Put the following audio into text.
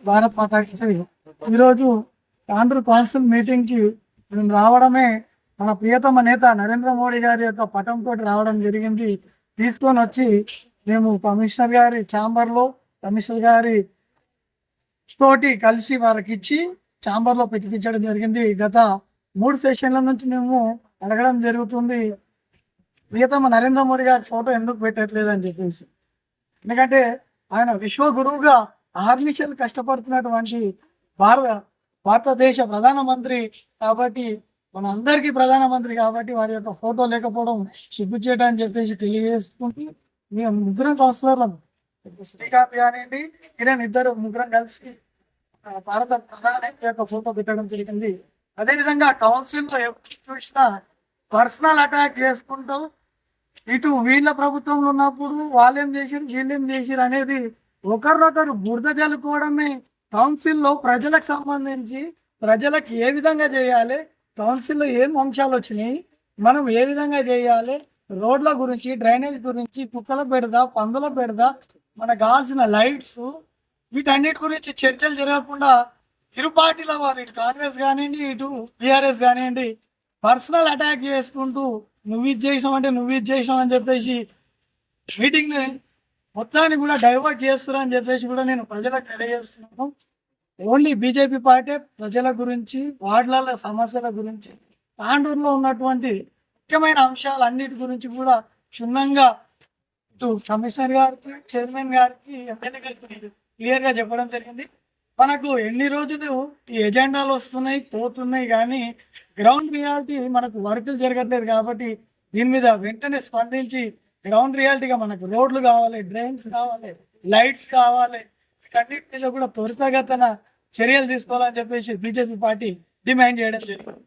భారత్ మాతాకి జై. ఈరోజు తాండ్రు కౌన్సిల్ మీటింగ్కి మేము రావడమే మన ప్రియతమ నేత నరేంద్ర మోడీ గారి యొక్క పటంతో రావడం జరిగింది. తీసుకొని వచ్చి మేము కమిషనర్ గారి ఛాంబర్లో కమిషనర్ గారి తోటి కలిసి వారికి ఇచ్చి ఛాంబర్లో పెట్టించడం జరిగింది. గత 3 సెషన్ల నుంచి మేము అడగడం జరుగుతుంది, ప్రియతమ నరేంద్ర మోడీ గారి ఫోటో ఎందుకు పెట్టట్లేదు అని చెప్పేసి. ఎందుకంటే ఆయన విశ్వగురువుగా ఆర్నిషలు కష్టపడుతున్నటువంటి భారతదేశ ప్రధానమంత్రి కాబట్టి, మన అందరికీ ప్రధానమంత్రి కాబట్టి వారి యొక్క ఫోటో లేకపోవడం సిగ్గుచేట అని చెప్పేసి తెలియజేసుకుంటూ మేము ముగ్గురం కౌన్సిలర్లను శ్రీకాంత్ కానివ్వండి, ఈయన ఇద్దరు ముగ్గురం కలిసి భారత ప్రధానమంత్రి యొక్క ఫోటో పెట్టడం జరిగింది. అదేవిధంగా కౌన్సిల్లో ఎప్పుడు చూసినా పర్సనల్ అటాక్ చేసుకుంటూ ఇటు వీళ్ళ ప్రభుత్వంలో ఉన్నప్పుడు వాళ్ళేం చేశారు వీళ్ళేం చేశారు అనేది ఒకరినొకరు బురద జల్లుకోవడమే. కౌన్సిల్లో ప్రజలకు సంబంధించి ప్రజలకు ఏ విధంగా చేయాలి, కౌన్సిల్లో ఏం అంశాలు వచ్చినాయి, మనం ఏ విధంగా చేయాలి, రోడ్ల గురించి, డ్రైనేజ్ గురించి, కుక్కల బెడద, పందుల బెడద, మనకు కావాల్సిన లైట్స్, వీటన్నిటి గురించి చర్చలు జరగకుండా ఇరు పార్టీల వారు, ఇటు కాంగ్రెస్ కానివ్వండి, ఇటు టీఆర్ఎస్ కానివ్వండి, పర్సనల్ అటాక్ చేసుకుంటూ నువ్వు ఇది చేసినావు అంటే నువ్వు ఇది చేసినావు అని చెప్పేసి మీటింగ్ని మొత్తాన్ని కూడా డైవర్ట్ చేస్తున్నా అని చెప్పేసి కూడా నేను ప్రజలకు తెలియజేస్తున్నాను. ఓన్లీ బీజేపీ పార్టీ ప్రజల గురించి, వార్డుల సమస్యల గురించి, తాండూరులో ఉన్నటువంటి ముఖ్యమైన అంశాలన్నిటి గురించి కూడా క్షుణ్ణంగా ఇటు కమిషనర్ గారికి, చైర్మన్ గారికి, ఎమ్మెల్యే గారికి క్లియర్గా చెప్పడం జరిగింది. మనకు ఎన్ని రోజులు ఈ ఎజెండాలు వస్తున్నాయి పోతున్నాయి కానీ గ్రౌండ్ రియాలిటీ మనకు వర్కులు జరగట్లేదు. కాబట్టి దీని మీద వెంటనే స్పందించి గ్రౌండ్ రియాలిటీగా మనకు రోడ్లు కావాలి, డ్రైన్స్ కావాలి, లైట్స్ కావాలి, వీటన్నిటి మీద కూడా త్వరితగతిన చర్యలు తీసుకోవాలని చెప్పేసి బీజేపీ పార్టీ డిమాండ్ చేయడం జరిగింది.